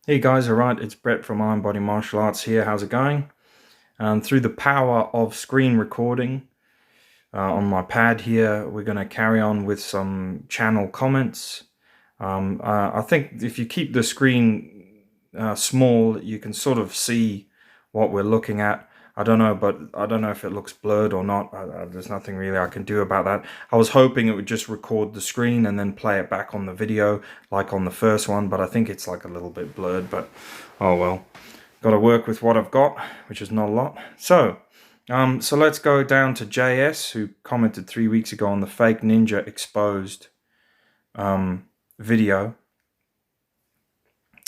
Hey guys, alright, it's Brett from Iron Body Martial Arts here. How's it going? Through the power of screen recording on my pad here, we're going to carry on with some channel comments. I think if you keep the screen small, you can sort of see what we're looking at. I don't know, but I don't know if it looks blurred or not. There's nothing really I can do about that. I was hoping it would just record the screen and then play it back on the video, like on the first one, but I think it's like a little bit blurred, but oh well. Got to work with what I've got, which is not a lot. So let's go down to JS, who commented 3 weeks ago on the fake ninja exposed video.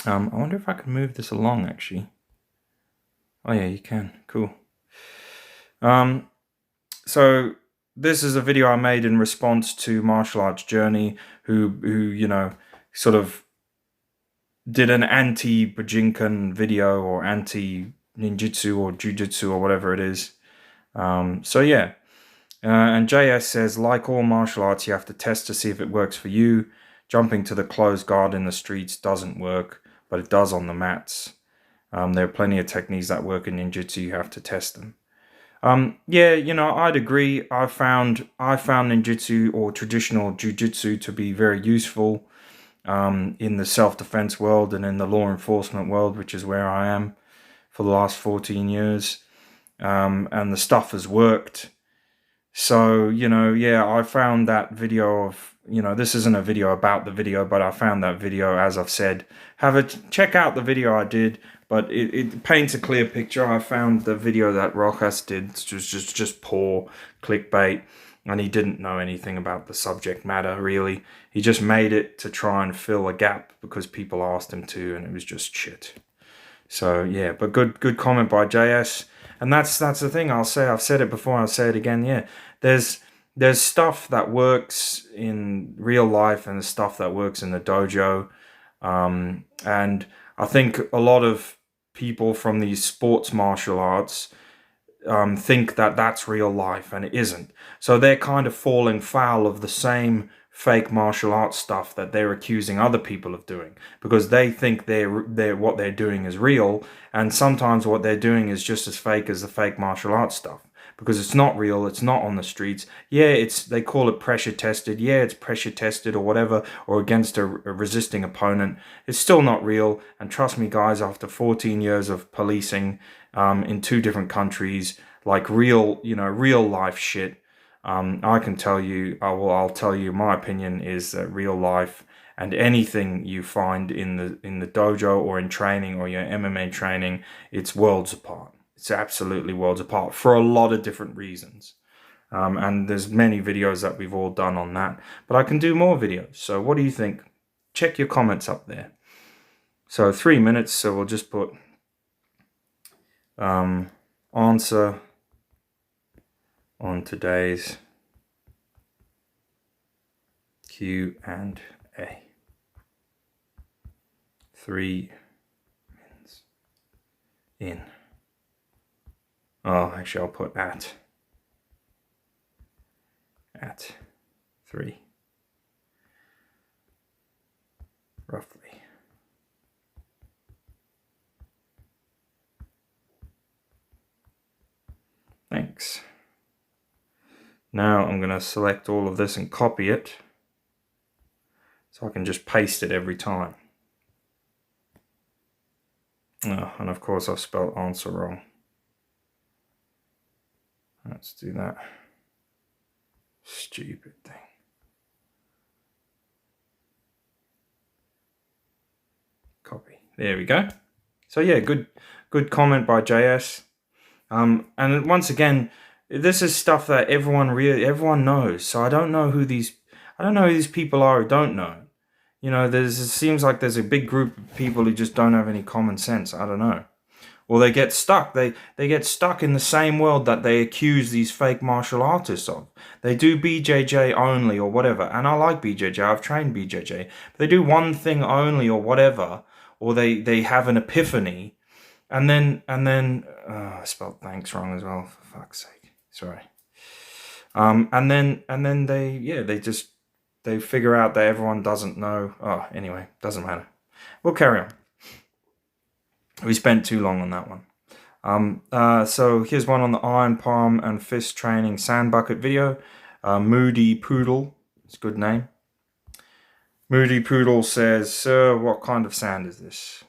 I wonder if I can move this along, actually. Oh yeah, you can. Cool. So this is a video I made in response to Martial Arts Journey, who you know, sort of did an anti-Bujinkan video or anti-ninjutsu or jujutsu or whatever it is. So yeah. And JS says, like all martial arts, you have to test to see if it works for you. Jumping to the closed guard in the streets doesn't work, but it does on the mats. There are plenty of techniques that work in ninjutsu. You have to test them. Yeah, you know, I'd agree. I found ninjutsu or traditional jujutsu to be very useful in the self-defense world and in the law enforcement world, which is where I am for the last 14 years. And the stuff has worked. So, you know, yeah, I found that video of, you know, this isn't a video about the video, but I found that video, as I've said. Check out the video I did, but it paints a clear picture. I found the video that Rojas did was just poor clickbait, and he didn't know anything about the subject matter, really. He just made it to try and fill a gap because people asked him to, and it was just shit. So, yeah, but good comment by JS. And that's the thing I'll say. I've said it before, I'll say it again. Yeah, there's stuff that works in real life and there's stuff that works in the dojo. And I think a lot of people from these sports martial arts think that that's real life, and it isn't. So they're kind of falling foul of the same fake martial arts stuff that they're accusing other people of doing, because they think what they're doing is real, and sometimes what they're doing is just as fake as the fake martial arts stuff, because it's not real, it's not on the streets. Yeah, they call it pressure tested. Yeah, it's pressure tested or whatever, or against a resisting opponent. It's still not real. And trust me, guys, after 14 years of policing in 2 different countries, like real life shit, I can tell you, I'll tell you, my opinion is that real life and anything you find in the dojo or in training or your MMA training, it's worlds apart. It's absolutely worlds apart for a lot of different reasons. And there's many videos that we've all done on that. But I can do more videos. So what do you think? Check your comments up there. So 3 minutes, so we'll just put answer on today's Q&A. 3 minutes in. Oh, actually, I'll put at 3, roughly. Thanks. Now I'm going to select all of this and copy it, so I can just paste it every time. Oh, and of course I've spelled answer wrong. Let's do that. Stupid thing. Copy. There we go. So yeah, good comment by JS. And once again, this is stuff that everyone knows. So I don't know who these people are who don't know. You know, it seems like there's a big group of people who just don't have any common sense. I don't know. Or they get stuck. They get stuck in the same world that they accuse these fake martial artists of. They do BJJ only or whatever. And I like BJJ. I've trained BJJ. But they do one thing only or whatever. Or they have an epiphany. And then I spelled thanks wrong as well, for fuck's sake. Sorry. And then they figure out that everyone doesn't know. Oh, anyway, doesn't matter. We'll carry on. We spent too long on that one. So here's one on the iron palm and fist training sand bucket video. Moody Poodle, it's a good name. Moody Poodle says, "Sir, what kind of sand is this?"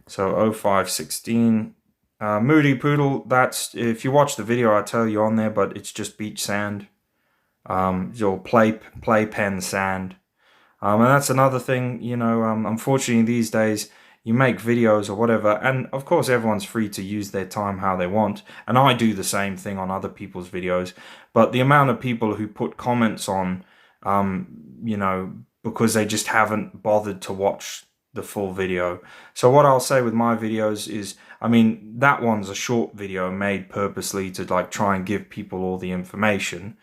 So 0516. Moody Poodle, that's, if you watch the video, I tell you on there, but it's just beach sand. Your playpen sand. And that's another thing, you know, unfortunately these days, you make videos or whatever, and of course everyone's free to use their time how they want, and I do the same thing on other people's videos, but the amount of people who put comments on, you know, because they just haven't bothered to watch the full video. So what I'll say with my videos is, I mean, that one's a short video made purposely to like try and give people all the information.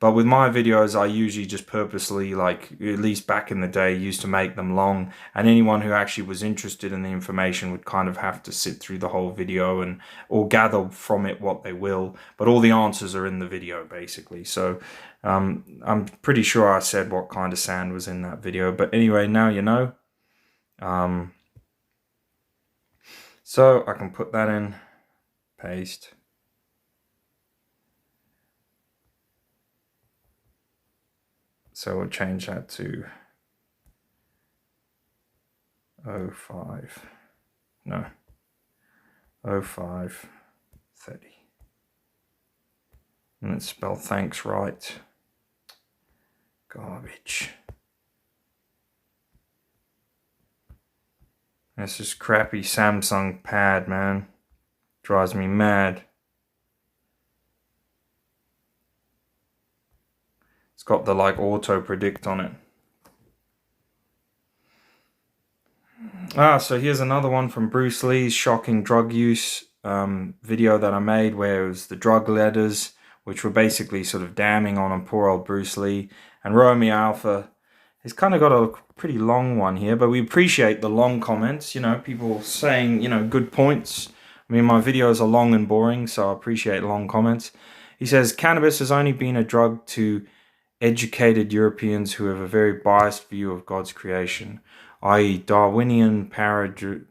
But with my videos, I usually just purposely, like, at least back in the day, used to make them long. And anyone who actually was interested in the information would kind of have to sit through the whole video and or gather from it what they will. But all the answers are in the video, basically. So I'm pretty sure I said what kind of sand was in that video. But anyway, now you know. So I can put that in, paste. So we'll change that to 05, no, 0530. And let's spell thanks right. Garbage. That's this crappy Samsung pad, man. Drives me mad. It's got the like auto predict on it. So here's another one from Bruce Lee's shocking drug use video that I made, where it was the drug letters, which were basically sort of damning on poor old Bruce Lee. And Romeo Alpha has kind of got a pretty long one here, but we appreciate the long comments, you know, people saying, you know, good points. I mean, my videos are long and boring, so I appreciate long comments. He says, cannabis has only been a drug to educated Europeans who have a very biased view of God's creation, i.e. Darwinian paradigm,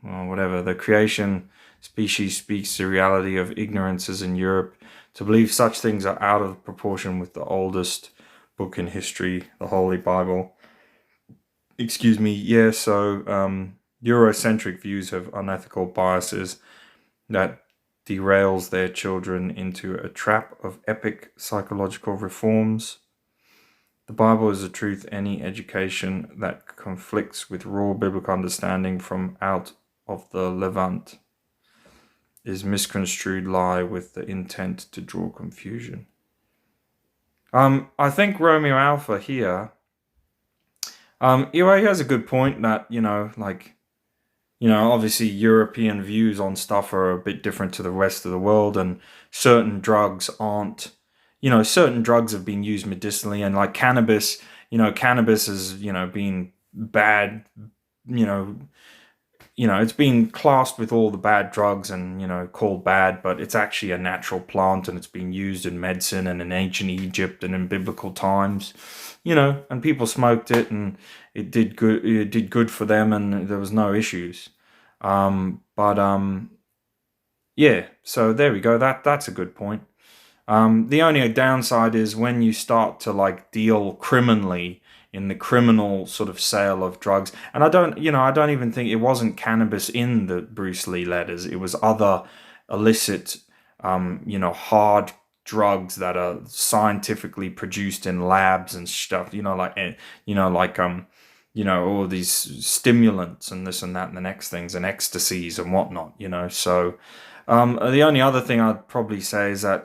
or whatever. The creation species speaks the reality of ignorances in Europe. To believe such things are out of proportion with the oldest book in history, the Holy Bible. Excuse me, yeah, so Eurocentric views have unethical biases that derails their children into a trap of epic psychological reforms. The Bible is the truth. Any education that conflicts with raw biblical understanding from out of the Levant is misconstrued lie with the intent to draw confusion. I think Romeo Alpha here, he has a good point that, you know, like, you know, obviously European views on stuff are a bit different to the rest of the world, and certain drugs aren't, you know, certain drugs have been used medicinally, and like cannabis, you know, cannabis has, you know, been bad, you know, it's been classed with all the bad drugs and, you know, called bad, but it's actually a natural plant, and it's been used in medicine and in ancient Egypt and in biblical times, you know, and people smoked it and it did good for them, and there was no issues. Yeah, so there we go. That's a good point. The only downside is when you start to like deal criminally in the criminal sort of sale of drugs. And I don't even think it wasn't cannabis in the Bruce Lee letters. It was other illicit, hard drugs that are scientifically produced in labs and stuff, all these stimulants and this and that and the next things and ecstasies and whatnot, you know. So the only other thing I'd probably say is that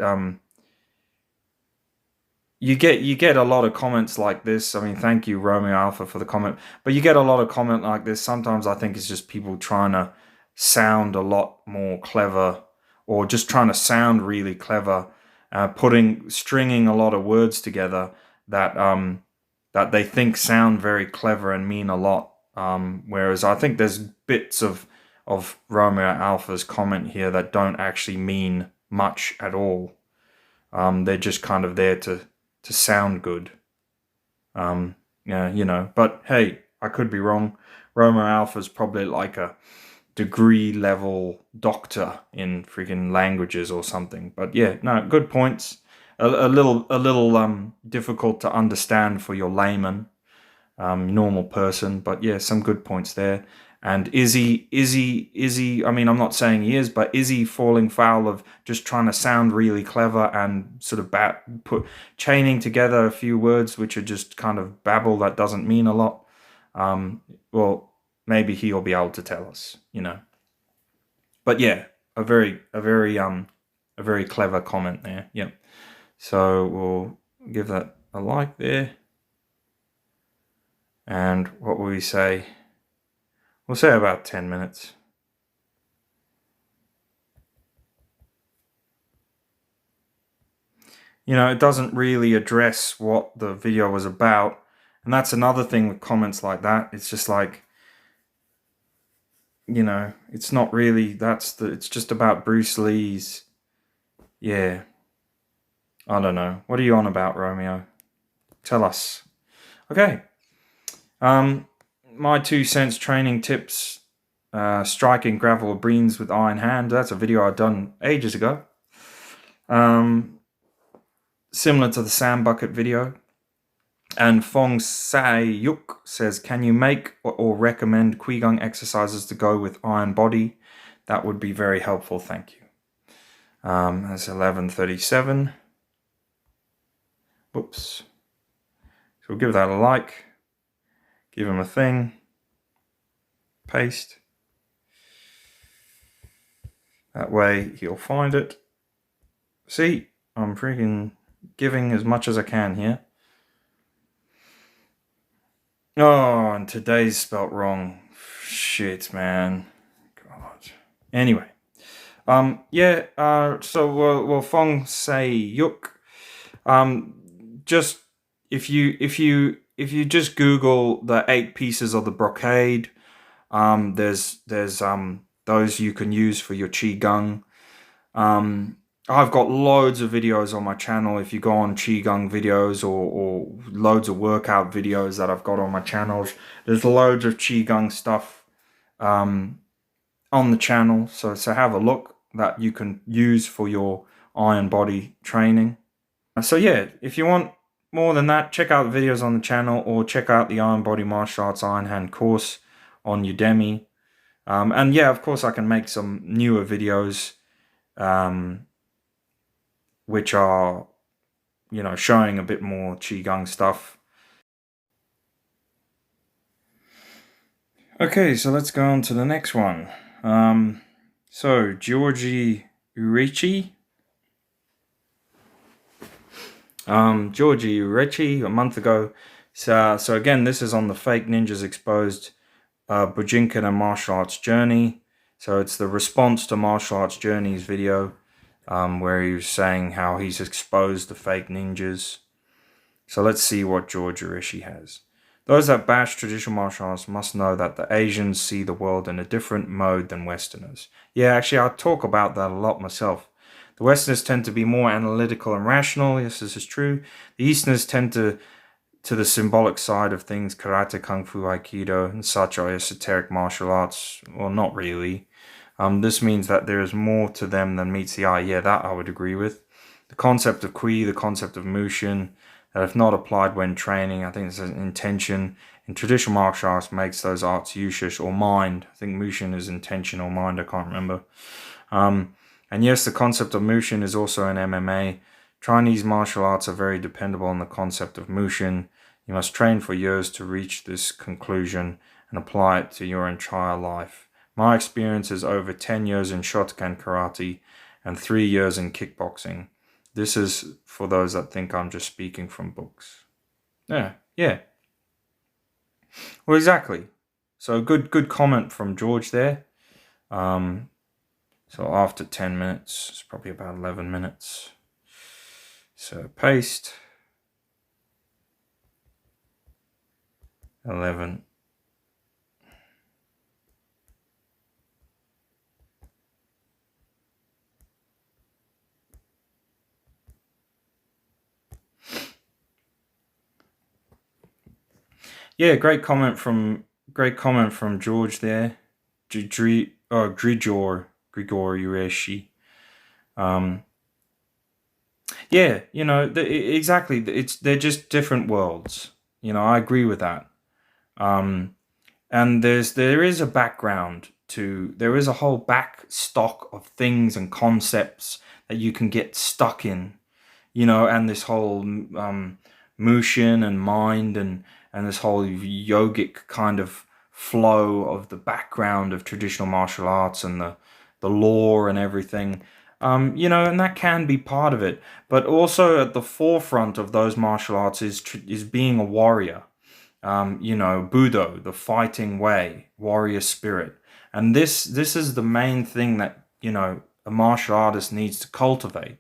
you get a lot of comments like this. I mean, thank you, Romeo Alpha, for the comment. But you get a lot of comment like this. Sometimes I think it's just people trying to sound a lot more clever, or just trying to sound really clever, stringing a lot of words together that they think sound very clever and mean a lot. Whereas I think there's bits of Romeo Alpha's comment here that don't actually mean much at all. They're just kind of there to sound good. But hey, I could be wrong. Romo Alpha's probably like a degree level doctor in freaking languages or something. But yeah, no, good points. A little difficult to understand for your layman, normal person, but yeah, some good points there. And is he, I mean, I'm not saying he is, but is he falling foul of just trying to sound really clever and sort of chaining together a few words which are just kind of babble that doesn't mean a lot? Well, maybe he'll be able to tell us, you know. But yeah, a very clever comment there. Yep. So we'll give that a like there. And what will we say? We'll say about 10 minutes. You know, it doesn't really address what the video was about. And that's another thing with comments like that. It's just like, you know, it's not really, it's just about Bruce Lee's. Yeah. I don't know. What are you on about, Romeo? Tell us. Okay. My 2 cents training tips. Striking gravel or greens with iron hand. That's a video I'd done ages ago. Similar to the sand bucket video. And Fong Sai Yuk says, can you make or recommend Qigong exercises to go with iron body? That would be very helpful, thank you. That's 11:37. Whoops. So we'll give that a like. Give him a thing. Paste. That way he'll find it. See, I'm freaking giving as much as I can here. Oh, and today's spelt wrong. Shit, man. God. Anyway. So Fong Say Yuk. Just if you just Google the 8 pieces of the brocade, there's those you can use for your Qigong. I've got loads of videos on my channel. If you go on Qigong videos or loads of workout videos that I've got on my channels, there's loads of Qigong stuff on the channel. So have a look that you can use for your iron body training. So yeah, if you want more than that, check out the videos on the channel or check out the Iron Body Martial Arts Iron Hand course on Udemy. And yeah, of course I can make some newer videos which are, you know, showing a bit more Qigong stuff. Okay, so let's go on to the next one. So Georgie Urichi. Georgie Urichi, a month ago. So again, this is on the Fake Ninjas Exposed Bujinkan and Martial Arts Journey. So it's the response to Martial Arts Journey's video, where he was saying how he's exposed the fake ninjas. So let's see what George Urishi has. Those that bash traditional martial arts must know that the Asians see the world in a different mode than Westerners. Yeah, actually, I talk about that a lot myself. The Westerners tend to be more analytical and rational. Yes, this is true. The Easterners tend to the symbolic side of things. Karate, Kung Fu, Aikido, and such are esoteric martial arts. Well, not really. This means that there is more to them than meets the eye. Yeah, that I would agree with. The concept of Kui, the concept of Mushin, that if not applied when training, I think it's an intention. In traditional martial arts, makes those arts yushish or mind. I think Mushin is intention or mind, I can't remember. And yes, the concept of Mushin is also in MMA. Chinese martial arts are very dependable on the concept of Mushin. You must train for years to reach this conclusion and apply it to your entire life. My experience is over 10 years in Shotokan karate and 3 years in kickboxing. This is for those that think I'm just speaking from books. Yeah. Well, exactly. So good comment from George there. So after 10 minutes, it's probably about 11 minutes. So paste. 11. Yeah, great comment from George there. Grigor Ureshi. Um, yeah, exactly. They're just different worlds. I agree with that. Um, and there is a background there is a whole back stock of things and concepts that you can get stuck in, and this whole Mushin and mind and this whole yogic kind of flow of the background of traditional martial arts and the lore and everything. And that can be part of it, but also at the forefront of those martial arts is being a warrior. Budo, the fighting way, warrior spirit. And this is the main thing that, a martial artist needs to cultivate.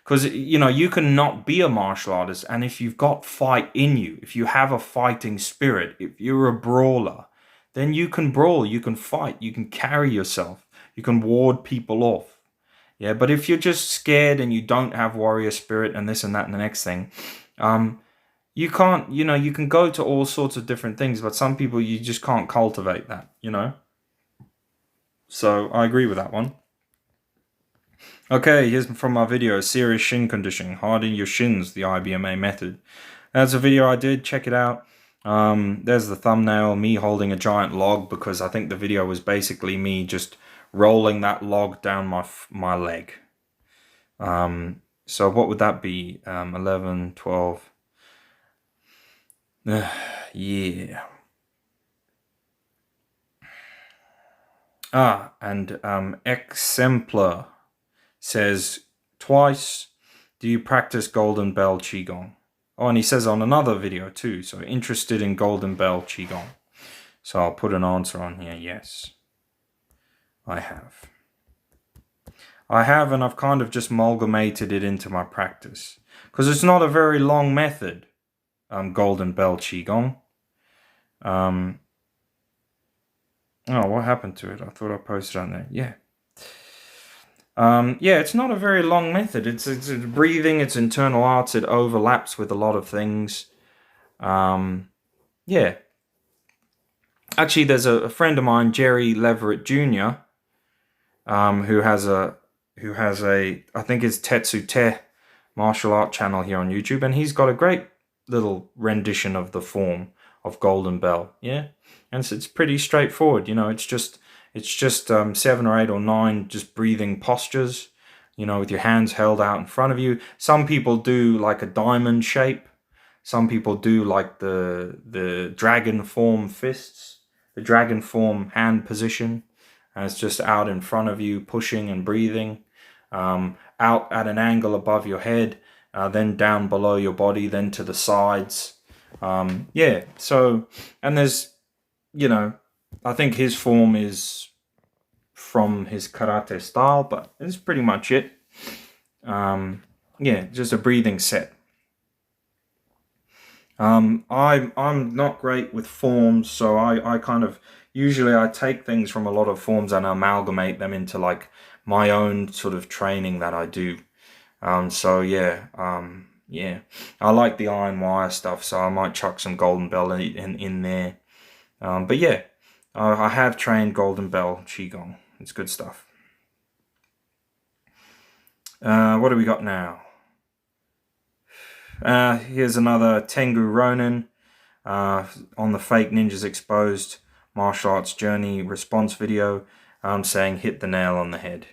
Because, you can not be a martial artist, and if you've got fight in you, if you have a fighting spirit, if you're a brawler, then you can brawl, you can fight, you can carry yourself, you can ward people off. Yeah, but if you're just scared and you don't have warrior spirit and this and that and the next thing, you can't, you can go to all sorts of different things, but some people, you just can't cultivate that. So I agree with that one. Okay, here's from my video, serious shin conditioning, harden your shins, the IBMA method. That's a video I did, check it out. There's the thumbnail, me holding a giant log, because I think the video was basically me just rolling that log down my leg. So what would that be? 11, 12. Yeah. And Exemplar says, twice, do you practice Golden Bell Qigong? Oh, and he says on another video too, so interested in Golden Bell Qigong. So I'll put an answer on here, yes. I have. And I've kind of just amalgamated it into my practice. Because it's not a very long method, Golden Bell Qigong. Oh, what happened to it? I thought I posted on there. Yeah. Yeah, it's not a very long method. It's breathing, it's internal arts, it overlaps with a lot of things. Yeah. Actually, there's a friend of mine, Jerry Leverett Jr., who has a I think it's Tetsu Te martial art channel here on YouTube, and he's got a great little rendition of the form of Golden Bell. Yeah, and it's pretty straightforward. It's just 7 or 8 or 9 just breathing postures. With your hands held out in front of you. Some people do like a diamond shape. Some people do like the dragon form fists, the dragon form hand position. And it's just out in front of you, pushing and breathing, out at an angle above your head, then down below your body, then to the sides. Yeah, so, and there's, I think his form is from his karate style, but it's pretty much it. Yeah, just a breathing set. I'm not great with forms, so I kind of usually I take things from a lot of forms and amalgamate them into like my own sort of training that I do. So yeah, yeah, I like the iron wire stuff, so I might chuck some Golden Bell in there. But yeah, I have trained Golden Bell Qigong. It's good stuff. What do we got now? Here's another Tengu Ronin on the Fake Ninjas Exposed Martial Arts Journey response video, saying hit the nail on the head.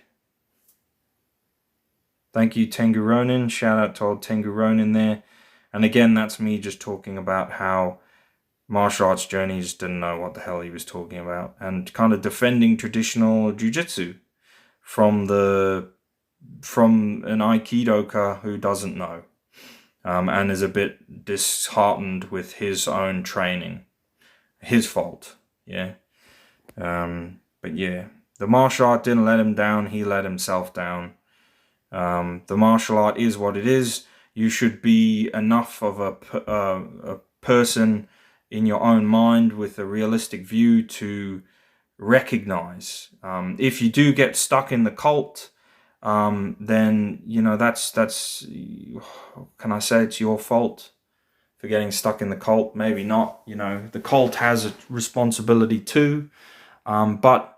Thank you, Tengu Ronin. Shout out to old Tengu Ronin there. And again, that's me just talking about how Martial Arts Journey just didn't know what the hell he was talking about, and kind of defending traditional jiu-jitsu from an Aikidoka who doesn't know. And is a bit disheartened with his own training. His fault, yeah. But yeah, the martial art didn't let him down, he let himself down. The martial art is what it is. You should be enough of a person in your own mind with a realistic view to recognize. If you do get stuck in the cult, then that's can I say it's your fault. for getting stuck in the cult. Maybe not. You know, the cult has a responsibility too. But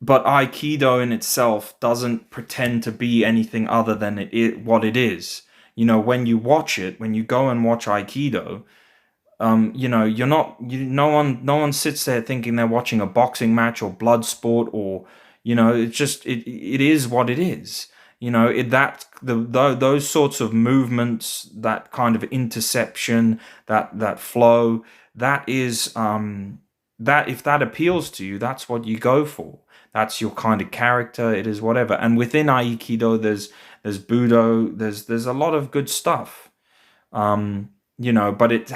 Aikido in itself doesn't pretend to be anything other than what it is. You know, when you watch it, when you go and watch Aikido, you know, no one sits there thinking they're watching a boxing match or blood sport, or, you know, it's just, it is what it is. You know, those sorts of movements, that kind of interception, that flow, that is, that if that appeals to you, that's what you go for. That's your kind of character. It is whatever. And within Aikido, there's Budo, there's a lot of good stuff. You know, but it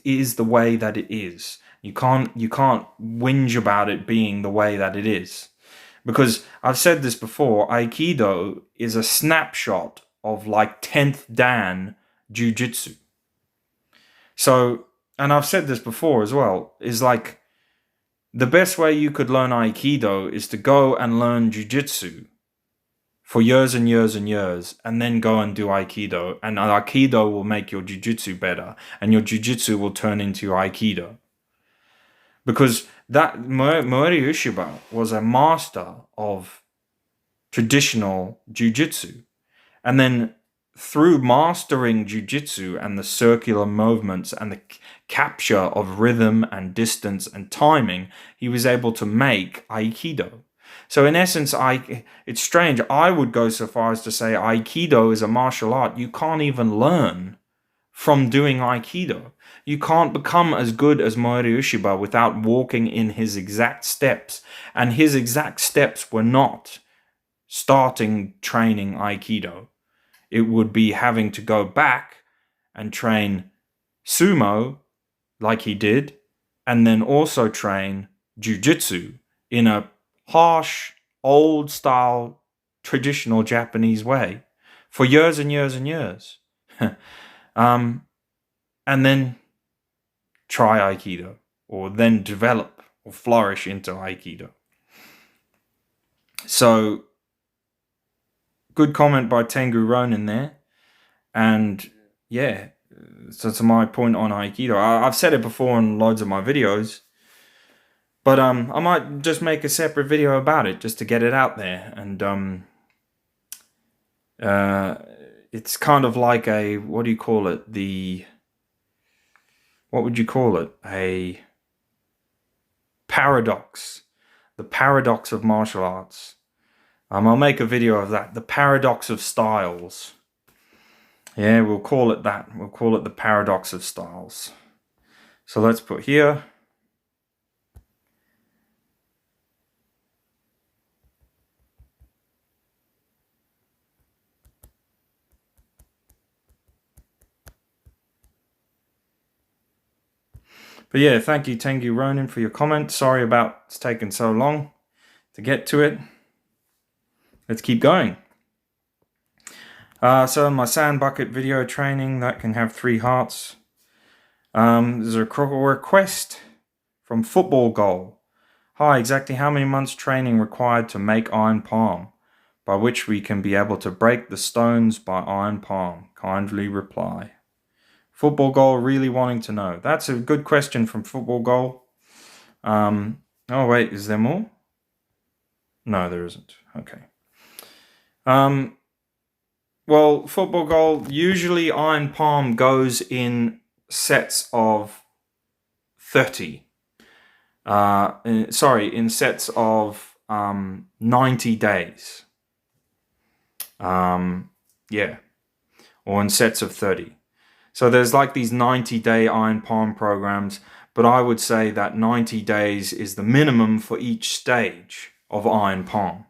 is the way that it is. You can't whinge about it being the way that it is, because I've said this before. Aikido is a snapshot of like 10th Dan Jiu-Jitsu. So, and I've said this before as well, is like the best way you could learn Aikido is to go and learn Jiu-Jitsu for years and years and years, and then go and do Aikido. And Aikido will make your Jiu-Jitsu better, and your Jiu-Jitsu will turn into Aikido. Because that Mori Ushiba was a master of traditional Jiu-Jitsu. And then through mastering Jiu-Jitsu and the circular movements and the capture of rhythm and distance and timing, he was able to make Aikido. So in essence, it's strange. I would go so far as to say Aikido is a martial art you can't even learn from doing Aikido. You can't become as good as Mori Ushiba without walking in his exact steps. And his exact steps were not starting training Aikido. It would be having to go back and train sumo like he did, and then also train Jiu-Jitsu in a harsh, old-style, traditional Japanese way for years and years and years. And then try Aikido, or then develop or flourish into Aikido. So, good comment by Tengu Ronin there. And yeah, so to my point on Aikido, I've said it before in loads of my videos, but I might just make a separate video about it just to get it out there. And it's kind of like a, what do you call it? What would you call it? A paradox. The paradox of martial arts. I'll make a video of that. The paradox of styles. Yeah, we'll call it that. We'll call it the paradox of styles. So let's put here. But yeah, thank you, Tengu Ronin, for your comment. Sorry about it's taken so long to get to it. Let's keep going. So my sand bucket video training, that can have 3 hearts. There's a request from Football Goal. Hi, exactly how many months training required to make iron palm, by which we can be able to break the stones by iron palm? Kindly reply. Football Goal really wanting to know. That's a good question from Football Goal. Oh wait, is there more? No, there isn't. Okay. Well, Football Goal, usually iron palm goes in sets of 30. In sets of 90 days. Yeah. Or in sets of 30. So there's like these 90-day iron palm programs, but I would say that 90 days is the minimum for each stage of iron palm.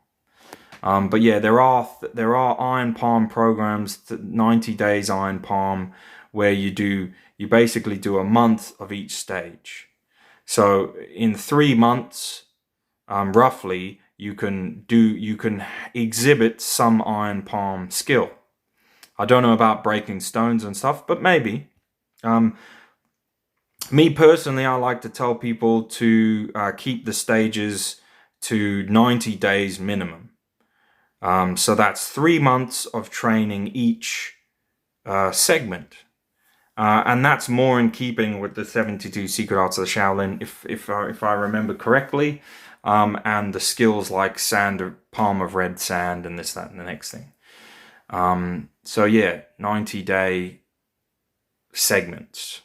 But yeah, there are iron palm programs, 90 days iron palm, where you basically do a month of each stage. So in 3 months, roughly, you can exhibit some iron palm skill. I don't know about breaking stones and stuff, but maybe. Me personally, I like to tell people to keep the stages to 90 days minimum. So that's 3 months of training each segment. And that's more in keeping with the 72 Secret Arts of the Shaolin, if I remember correctly, and the skills like palm of red sand, and this, that, and the next thing. So yeah, 90-day segments.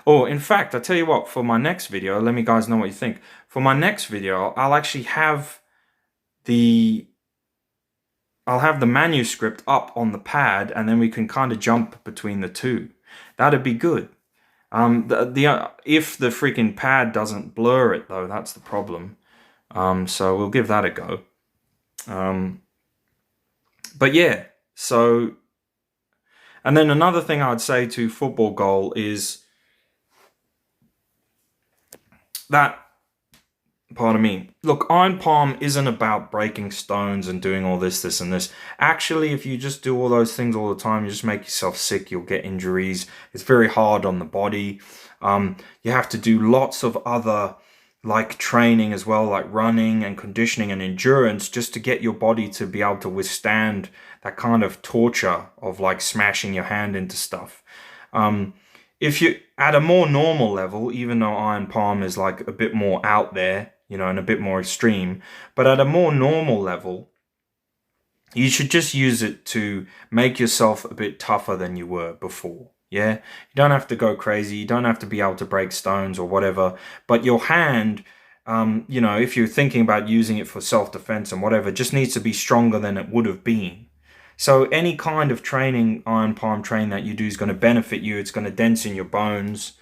Oh, in fact, I tell you what, for my next video, let me guys know what you think. For my next video, I'll actually have the manuscript up on the pad, and then we can kind of jump between the two. That'd be good. If the freaking pad doesn't blur it though, that's the problem. So we'll give that a go. But yeah, so, and then another thing I'd say to football goal is that, pardon me, look, iron palm isn't about breaking stones and doing all this, and this. Actually, if you just do all those things all the time, you just make yourself sick, you'll get injuries. It's very hard on the body. You have to do lots of other, like, training as well, like running and conditioning and endurance, just to get your body to be able to withstand that kind of torture of, like, smashing your hand into stuff. If you at a more normal level, even though iron palm is like a bit more out there, you know, and a bit more extreme, but at a more normal level, you should just use it to make yourself a bit tougher than you were before. Yeah, you don't have to go crazy. You don't have to be able to break stones or whatever. But your hand, you know, if you're thinking about using it for self-defense and whatever, just needs to be stronger than it would have been. So any kind of training, iron palm training that you do is going to benefit you. It's going to densen your bones.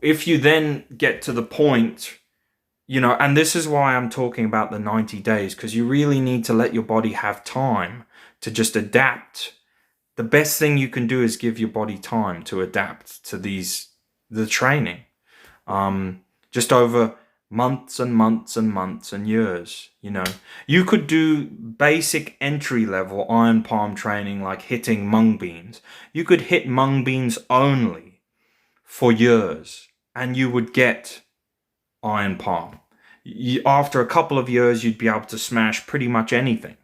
If you then get to the point, you know, and this is why I'm talking about the 90 days, because you really need to let your body have time to just adapt. The best thing you can do is give your body time to adapt to the training. Just over months and months and months and years, you know. You could do basic entry-level iron palm training, like hitting mung beans. You could hit mung beans only for years, and you would get iron palm. After a couple of years, you'd be able to smash pretty much anything.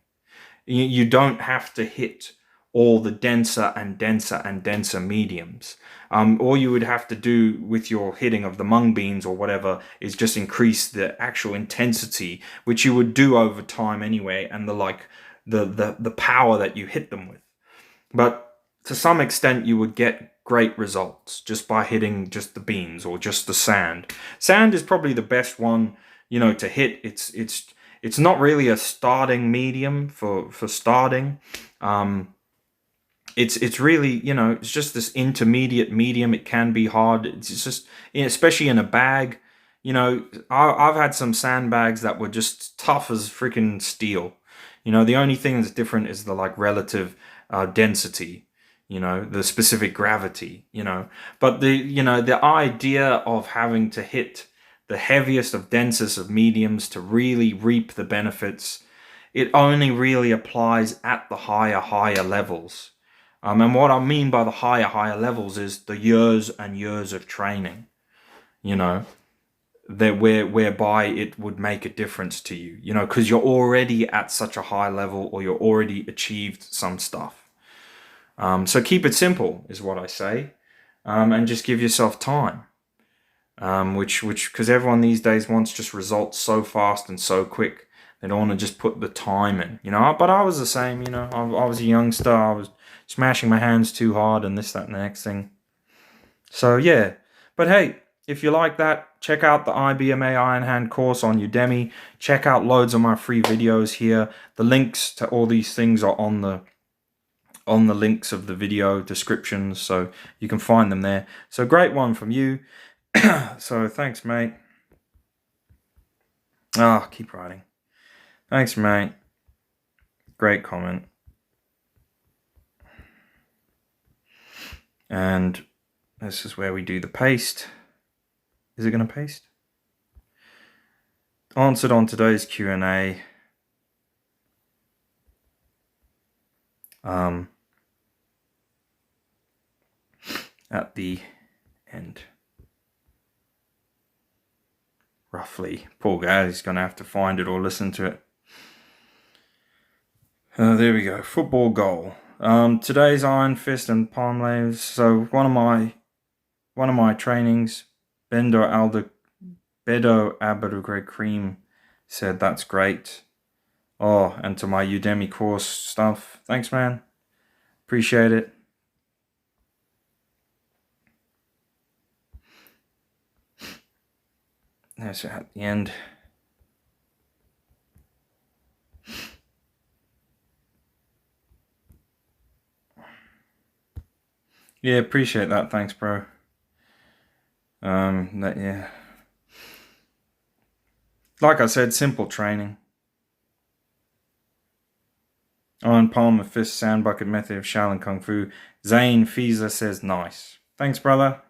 You don't have to hit all the denser and denser and denser mediums. All you would have to do with your hitting of the mung beans or whatever is just increase the actual intensity, which you would do over time anyway, and the power that you hit them with. But to some extent, you would get great results just by hitting just the beans or just the sand. Sand is probably the best one, you know, to hit. It's not really a starting medium for starting. It's really, you know, it's just this intermediate medium. It can be hard. It's just, especially in a bag, you know, I've had some sandbags that were just tough as freaking steel. You know, the only thing that's different is the, like, relative density, you know, the specific gravity, you know. But the idea of having to hit the heaviest of densest of mediums to really reap the benefits, it only really applies at the higher levels. And what I mean by the higher levels is the years and years of training, you know, whereby it would make a difference to you, you know, because you're already at such a high level, or you're already achieved some stuff. So keep it simple is what I say, and just give yourself time, because everyone these days wants just results so fast and so quick. They don't want to just put the time in, you know. But I was the same, you know. I was a youngster. I was smashing my hands too hard and this, that, and the next thing. So yeah, but hey, if you like that, check out the IBMA Iron Hand course on Udemy. Check out loads of my free videos here. The links to all these things are on the links of the video descriptions, so you can find them there. So great one from you. So thanks, mate. Keep writing. Thanks, mate. Great comment. And this is where we do the paste. Is it going to paste? Answered on today's Q&A. At the end. Roughly. Poor guy, he's going to have to find it or listen to it. There we go. Football goal. Today's Iron Fist and Palm Laves. So one of my trainings, Bedo Abadugre Cream, said that's great. Oh, and to my Udemy course stuff. Thanks, man. Appreciate it. That's at the end. Yeah, appreciate that. Thanks, bro. Yeah. Like I said, simple training. Iron Palm of Fist, Sand Bucket Method of Shaolin Kung Fu. Zane Fiza says nice. Thanks, brother.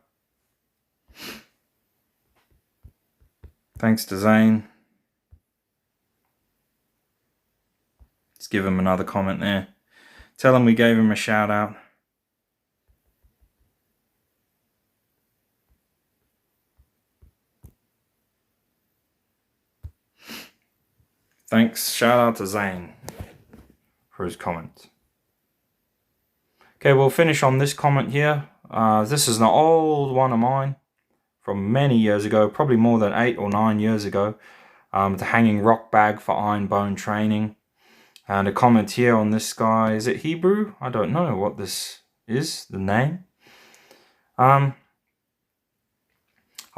Thanks to Zane. Let's give him another comment there. Tell him we gave him a shout out. Thanks. Shout out to Zane for his comment. Okay, we'll finish on this comment here. This is an old one of mine from many years ago, probably more than 8 or 9 years ago. The hanging rock bag for iron bone training. And a comment here on this guy. Is it Hebrew? I don't know what this is, the name. I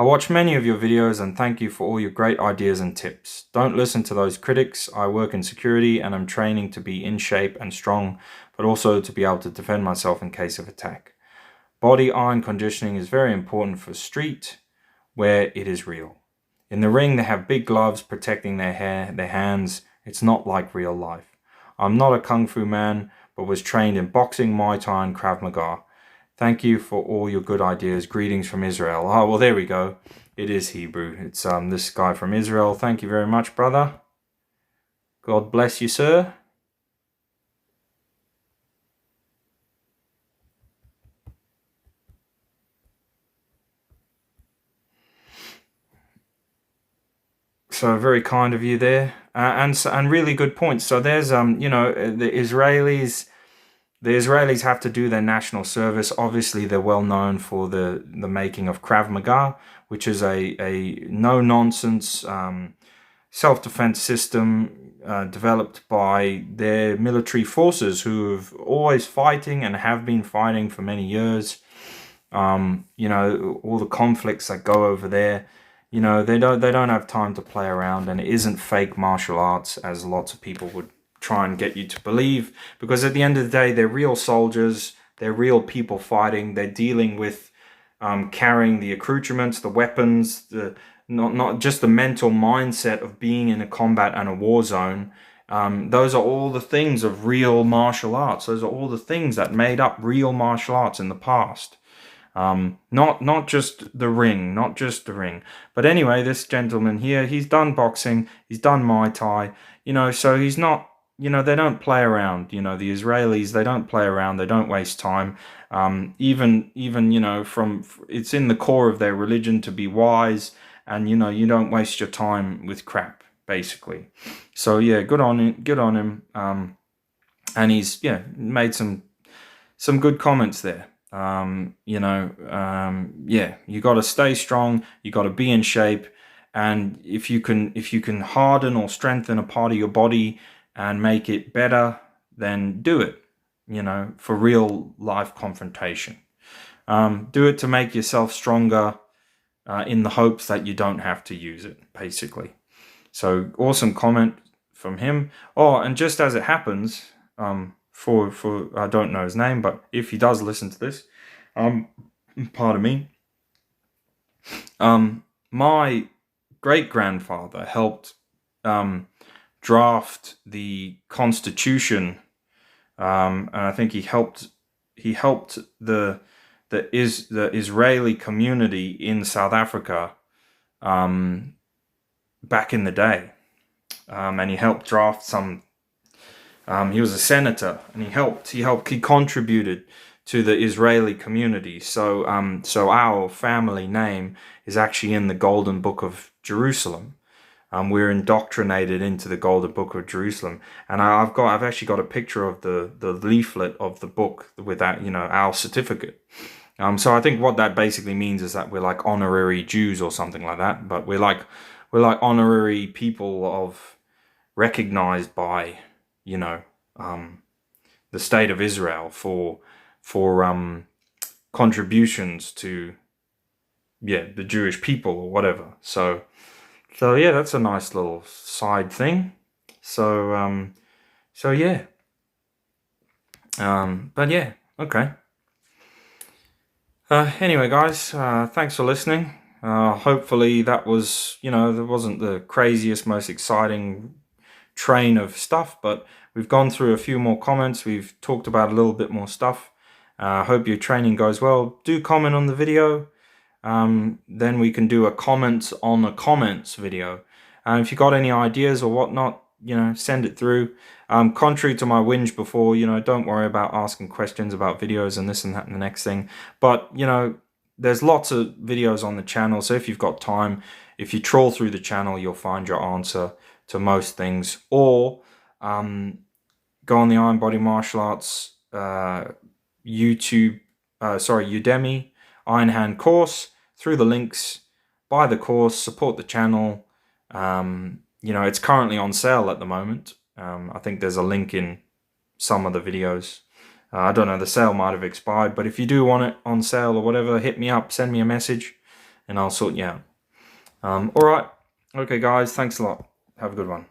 watch many of your videos and thank you for all your great ideas and tips. Don't listen to those critics. I work in security and I'm training to be in shape and strong, but also to be able to defend myself in case of attack. Body iron conditioning is very important for street, where it is real. In the ring, they have big gloves protecting their hair, their hands. It's not like real life. I'm not a Kung Fu man, but was trained in boxing, Muay Thai and Krav Maga. Thank you for all your good ideas. Greetings from Israel. Oh, well, there we go. It is Hebrew. It's this guy from Israel. Thank you very much, brother. God bless you, sir. So very kind of you there, and really good points. So there's the Israelis have to do their national service. Obviously, they're well known for the making of Krav Maga, which is a no-nonsense self-defense system developed by their military forces, who have always fighting and have been fighting for many years. All the conflicts that go over there. They don't have time to play around, and it isn't fake martial arts as lots of people would try and get you to believe, because at the end of the day, they're real soldiers, they're real people fighting, they're dealing with carrying the accoutrements, the weapons, not just the mental mindset of being in a combat and a war zone. Those are all the things of real martial arts. Those are all the things that made up real martial arts in the past. Not just the ring, But anyway, this gentleman here, he's done boxing, he's done Muay Thai, so he's not, they don't play around. The Israelis, they don't play around, they don't waste time. Even it's in the core of their religion to be wise, and you don't waste your time with crap, basically. So yeah, good on him. And he's made some good comments there. You got to stay strong, you got to be in shape, and if you can harden or strengthen a part of your body and make it better, then do it, for real life confrontation. Do it to make yourself stronger, in the hopes that you don't have to use it, basically. So awesome comment from him. Oh, and just as it happens, for I don't know his name, but if he does listen to this, pardon me, my great-grandfather helped draft the Constitution, and I think he helped the Israeli community in South Africa back in the day, and he helped draft some. He was a senator, and he contributed to the Israeli community. So our family name is actually in the Golden Book of Jerusalem. we're indoctrinated into the Golden Book of Jerusalem. And I've actually got a picture of the leaflet of the book with that, you know, our certificate. So I think what that basically means is that we're like honorary Jews or something like that, but we're like honorary people of recognized by, you know, the state of Israel for contributions to, yeah, the Jewish people or whatever. So yeah, that's a nice little side thing. So yeah. But yeah, okay. Anyway, guys, thanks for listening. Hopefully that was, you know, there wasn't the craziest, most exciting train of stuff, but we've gone through a few more comments. We've talked about a little bit more stuff. Hope your training goes well. Do comment on the video. Then we can do a comments on a comments video. If you got any ideas or whatnot, you know, send it through. Contrary to my whinge before, you know, don't worry about asking questions about videos and this and that and the next thing. But, you know, there's lots of videos on the channel. So if you've got time, if you trawl through the channel, you'll find your answer to most things. Or go on the Iron Body Martial Arts Udemy Iron Hand course, through the links, buy the course, support the channel. You know, it's currently on sale at the moment. I think there's a link in some of the videos. I don't know, the sale might have expired, but if you do want it on sale or whatever, hit me up, send me a message, and I'll sort you out. All right. Okay, guys, thanks a lot. Have a good one.